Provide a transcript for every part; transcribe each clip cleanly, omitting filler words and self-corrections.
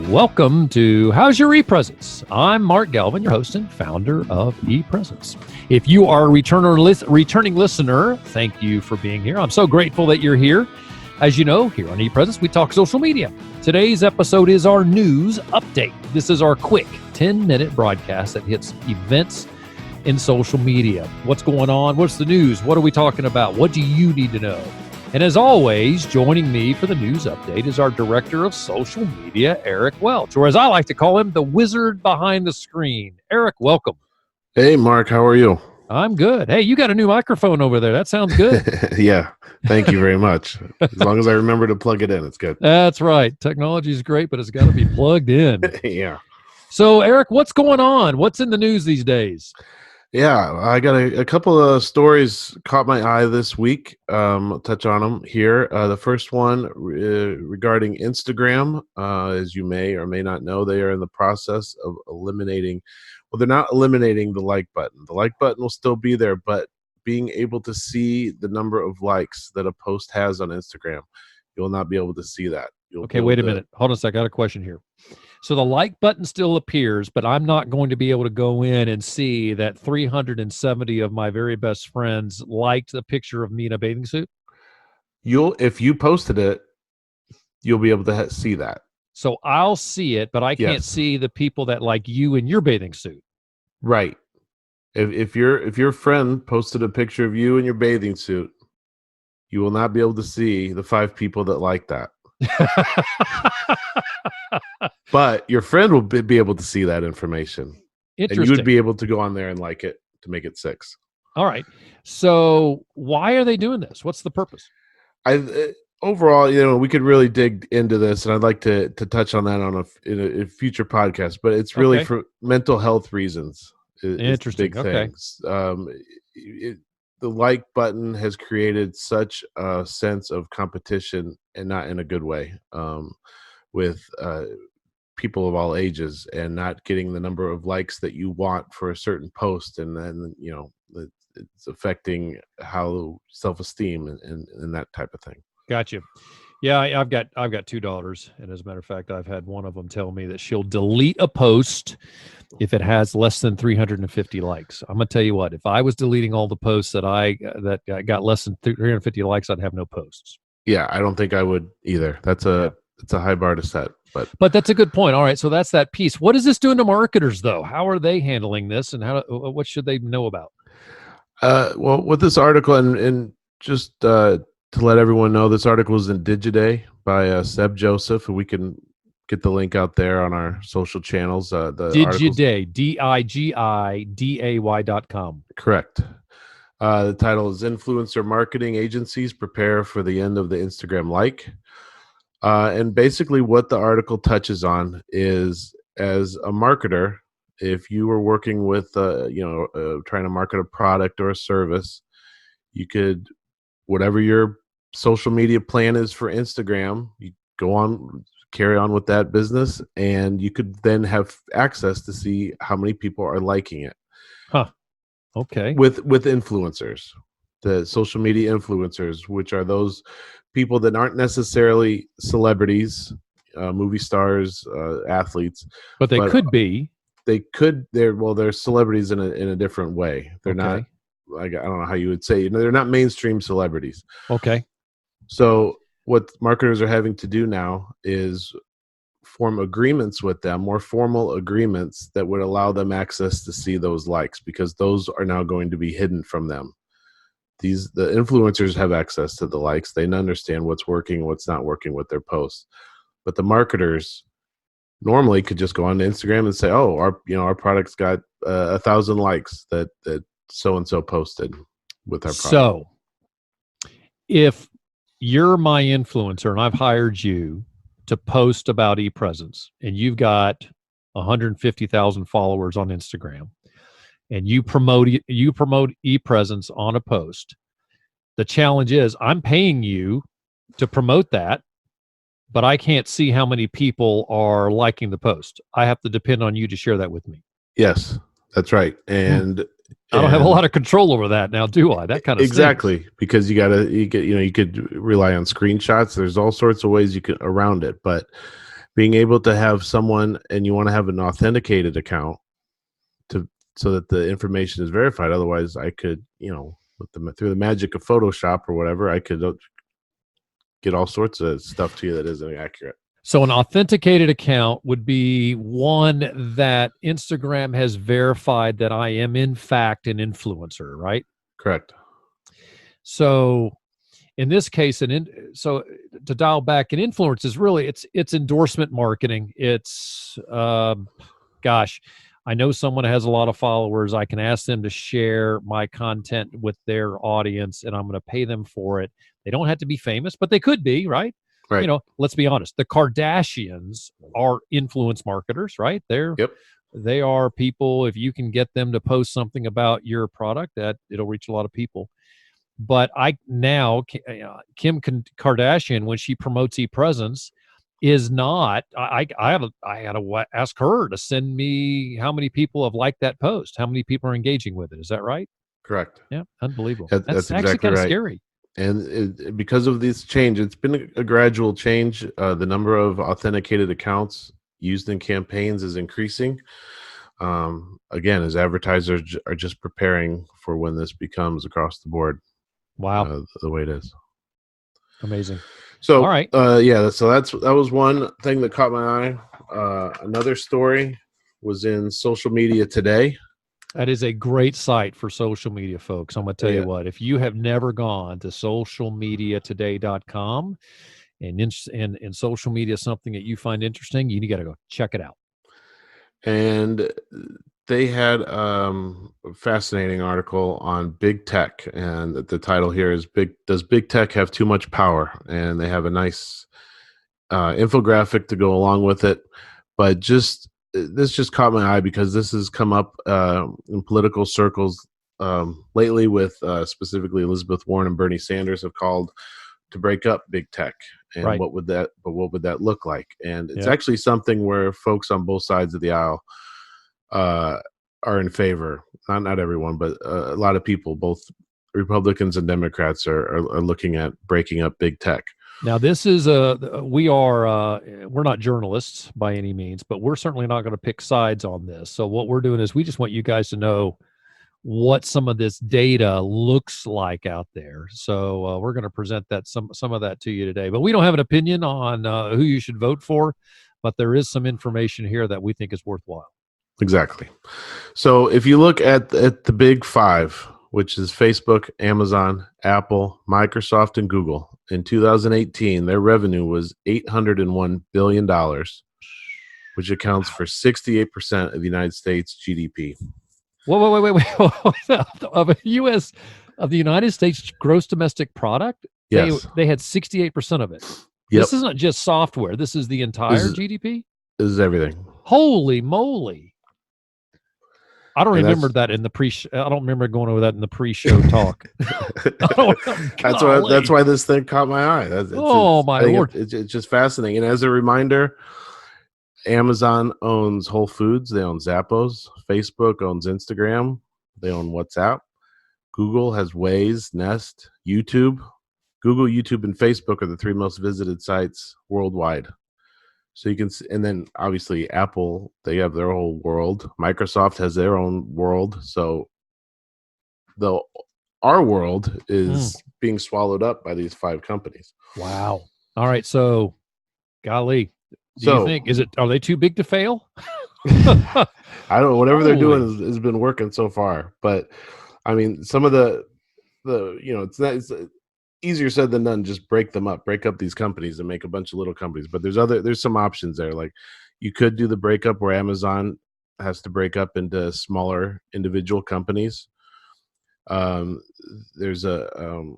Welcome to How's Your ePresence? I'm Mark Galvin, your host and founder of ePresence. If you are a returning listener, thank you for being here. I'm so grateful that you're here. As you know, here on ePresence, we talk social media. Today's episode is our news update. This is our quick 10-minute broadcast that hits events in social media. What's going on? What's the news? What are we talking about? What do you need to know? And as always, joining me for the news update is our director of social media, Eric Welch, or as I like to call him, the wizard behind the screen. Eric, welcome. Hey, Mark, how are you? I'm good. Hey, you got a new microphone over there. That sounds good. Yeah, thank you very much. As long as I remember to plug it in, it's good. That's right. Technology is great, but it's got to be plugged in. Yeah. So, Eric, what's going on? What's in the news these days? Yeah, I got a couple of stories caught my eye this week. I'll touch on them here. The first one regarding Instagram. As you may or may not know, they are in the process of eliminating. Well, they're not eliminating the like button. The like button will still be there, but being able to see the number of likes that a post has on Instagram, you'll not be able to see that. Okay, wait a minute. Hold on a second. I got a question here. So the like button still appears, but I'm not going to be able to go in and see that 370 of my very best friends liked the picture of me in a bathing suit? If you posted it, you'll be able to see that. So I'll see it, but I can't see the people that like you in your bathing suit. Right. If your friend posted a picture of you in your bathing suit, you will not be able to see the 5 people that like that. But your friend will be able to see that information. Interesting. And you would be able to go on there and like it to make it 6. All right. So why are they doing this? What's the purpose? Overall, we could really dig into this, and I'd like to touch on that in a future podcast. But it's really for mental health reasons. Interesting. Big things. The like button has created such a sense of competition, and not in a good way, with people of all ages, and not getting the number of likes that you want for a certain post, and then it's affecting how self-esteem and that type of thing. Gotcha. Yeah, I've got 2 daughters, and as a matter of fact, I've had one of them tell me that she'll delete a post if it has less than 350 likes. I'm gonna tell you what: if I was deleting all the posts that got less than 350 likes, I'd have no posts. Yeah, I don't think I would either. It's a high bar to set, but that's a good point. All right, so that's that piece. What is this doing to marketers, though? How are they handling this, and what should they know about? Well, with this article, and just to let everyone know, this article is in Digiday by Seb Joseph, and we can get the link out there on our social channels. Digiday, DIGIDAY.com. Correct. The title is Influencer Marketing Agencies Prepare for the End of the Instagram Like. And basically what the article touches on is, as a marketer, if you were working with, trying to market a product or a service, you could, whatever your social media plan is for Instagram, you carry on with that business, and you could then have access to see how many people are liking it. Huh. Okay. With influencers, the social media influencers, which are those people that aren't necessarily celebrities, movie stars, athletes, but could be. They're celebrities in a different way. They're not. I don't know how you would say. They're not mainstream celebrities. Okay. So what marketers are having to do now is form agreements with them, more formal agreements that would allow them access to see those likes, because those are now going to be hidden from them. The influencers have access to the likes. They understand what's working and what's not working with their posts. But the marketers normally could just go on Instagram and say, "Oh, our product's got 1,000 likes that so-and-so posted with our product." So if you're my influencer and I've hired you to post about ePresence, and you've got 150,000 followers on Instagram, and you promote ePresence on a post, the challenge is I'm paying you to promote that, but I can't see how many people are liking the post. I have to depend on you to share that with me. Yes, that's right. And I don't have a lot of control over that now, do I? That kind of exactly stinks. Because you could rely on screenshots. There's all sorts of ways you can around it, but being able to have someone, and you want to have an authenticated account so that the information is verified. Otherwise, I could, through the magic of Photoshop or whatever, I could get all sorts of stuff to you that isn't accurate. So an authenticated account would be one that Instagram has verified that I am in fact an influencer, right? Correct. So in this case, so to dial back, an influence is really it's endorsement marketing. It's gosh, I know someone has a lot of followers. I can ask them to share my content with their audience, and I'm going to pay them for it. They don't have to be famous, but they could be, right? Right. Let's be honest. The Kardashians are influence marketers, right? Yep. They are people. If you can get them to post something about your product, that it'll reach a lot of people. But Kim Kardashian, when she promotes ePresence, is not. I had to ask her to send me how many people have liked that post, how many people are engaging with it. Is that right? Correct. Yeah, unbelievable. That's actually exactly kind of right. scary. And because of this change, it's been a gradual change. The number of authenticated accounts used in campaigns is increasing. Again, as advertisers are just preparing for when this becomes across the board. Wow, the way it is. Amazing. So, all right. So that was one thing that caught my eye. Another story was in Social Media Today. That is a great site for social media, folks. I'm going to tell you what, if you have never gone to socialmediatoday.com and social media is something that you find interesting, you got to go check it out. And they had a fascinating article on big tech, and the title here is Does Big Tech Have Too Much Power? And they have a nice infographic to go along with it. But this just caught my eye because this has come up in political circles lately with specifically Elizabeth Warren and Bernie Sanders have called to break up big tech. And right. what would that look like? And it's actually something where folks on both sides of the aisle are in favor. Not everyone, but a lot of people, both Republicans and Democrats, are looking at breaking up big tech. Now, this is we're not journalists by any means, but we're certainly not going to pick sides on this. So what we're doing is we just want you guys to know what some of this data looks like out there. So we're going to present that some of that to you today. But we don't have an opinion on who you should vote for, but there is some information here that we think is worthwhile. Exactly. So if you look at the big five, which is Facebook, Amazon, Apple, Microsoft, and Google, in 2018, their revenue was $801 billion, which accounts for 68% of the United States GDP. Wait. Of the United States gross domestic product? Yes. They had 68% of it. Yep. This isn't just software. This is the entire GDP? This is everything. Holy moly. I don't remember that in the I don't remember going over that in the pre-show talk. That's why this thing caught my eye. My Lord. It's just fascinating. And as a reminder, Amazon owns Whole Foods. They own Zappos. Facebook owns Instagram. They own WhatsApp. Google has Waze, Nest, YouTube. Google, YouTube, and Facebook are the three most visited sites worldwide. So you can, and then obviously Apple, they have their whole world. Microsoft has their own world. So our world is being swallowed up by these five companies. Wow. All right. So, golly, do you think are they too big to fail? I don't know. Whatever they're doing has been working so far. But I mean, some of the it's easier said than done. Just break up these companies and make a bunch of little companies. But there's some options there. Like you could do the breakup where Amazon has to break up into smaller individual companies. There's a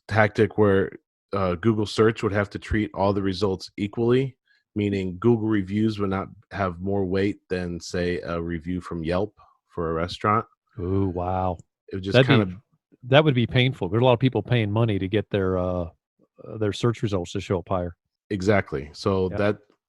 tactic where Google search would have to treat all the results equally, meaning Google reviews would not have more weight than, say, a review from Yelp for a restaurant. Oh, wow. It would just that would be painful. There's a lot of people paying money to get their search results to show up higher. Exactly. So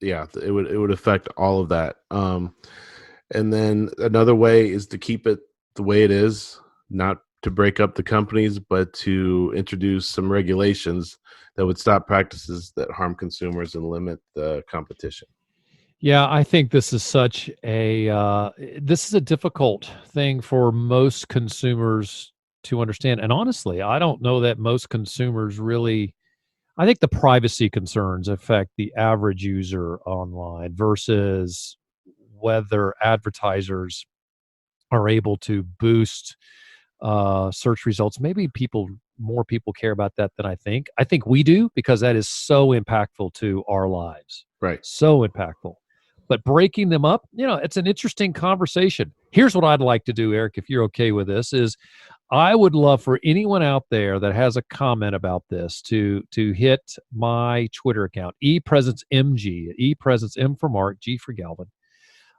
it would affect all of that. And then another way is to keep it the way it is, not to break up the companies, but to introduce some regulations that would stop practices that harm consumers and limit the competition. Yeah, I think this is such a difficult thing for most consumers to understand. And honestly, I don't know that most consumers really. I think the privacy concerns affect the average user online versus whether advertisers are able to boost search results. Maybe more people care about that than I think. I think we do because that is so impactful to our lives. Right. So impactful. But breaking them up, it's an interesting conversation. Here's what I'd like to do, Eric, if you're okay with this, is I would love for anyone out there that has a comment about this to hit my Twitter account, ePresenceMG, ePresence, M for Mark, G for Galvin,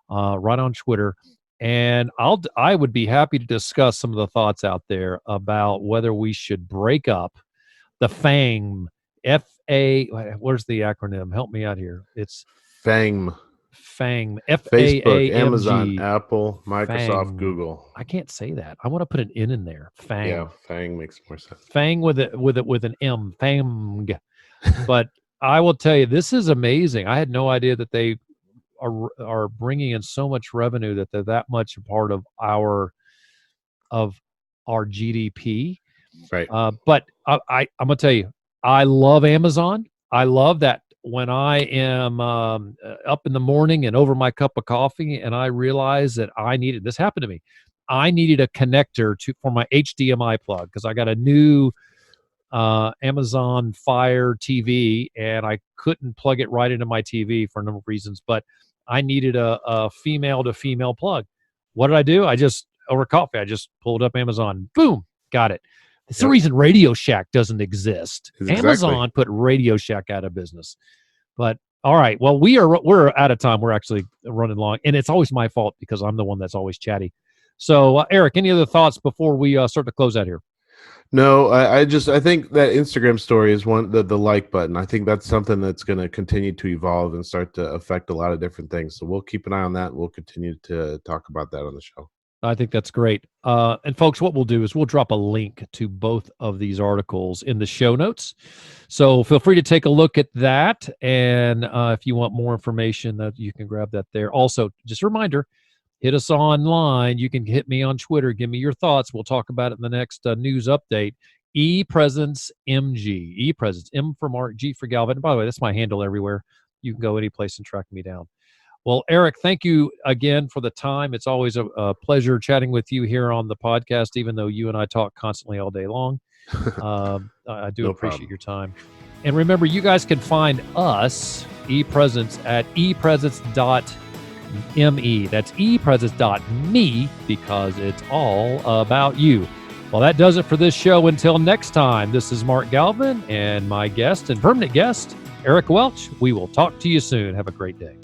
right on Twitter. And I would be happy to discuss some of the thoughts out there about whether we should break up the FANG, where's the acronym? Help me out here. It's FANG. FANG, Facebook, FAAMG. Amazon, Apple, Microsoft, FANG. Google. I can't say that. I want to put an N in there. FANG. Yeah, FANG makes more sense. FANG with an M. FANG. But I will tell you, this is amazing. I had no idea that they are bringing in so much revenue, that they're that much a part of our GDP. Right. But I'm gonna tell you, I love Amazon. I love that when I am up in the morning and over my cup of coffee, and I realize that this happened to me. I needed a connector for my HDMI plug because I got a new Amazon Fire TV, and I couldn't plug it right into my TV for a number of reasons. But I needed a female to female plug. What did I do? Over coffee, I just pulled up Amazon. Boom, got it. It's the reason Radio Shack doesn't exist. Exactly. Amazon put Radio Shack out of business. But all right, well, we're out of time. We're actually running long, and it's always my fault because I'm the one that's always chatty. So, Eric, any other thoughts before we start to close out here? No, I think that Instagram story is the like button. I think that's something that's going to continue to evolve and start to affect a lot of different things. So we'll keep an eye on that. We'll continue to talk about that on the show. I think that's great. And folks, what we'll do is we'll drop a link to both of these articles in the show notes. So feel free to take a look at that. And if you want more information, that you can grab that there. Also, just a reminder, hit us online. You can hit me on Twitter. Give me your thoughts. We'll talk about it in the next news update. ePresence MG. ePresence, M for Mark, G for Galvin. And by the way, that's my handle everywhere. You can go any place and track me down. Well, Eric, thank you again for the time. It's always a pleasure chatting with you here on the podcast, even though you and I talk constantly all day long. I do appreciate your time. And remember, you guys can find us, ePresence, at ePresence.me. That's ePresence.me because it's all about you. Well, that does it for this show. Until next time, this is Mark Galvin and my guest and permanent guest, Eric Welch. We will talk to you soon. Have a great day.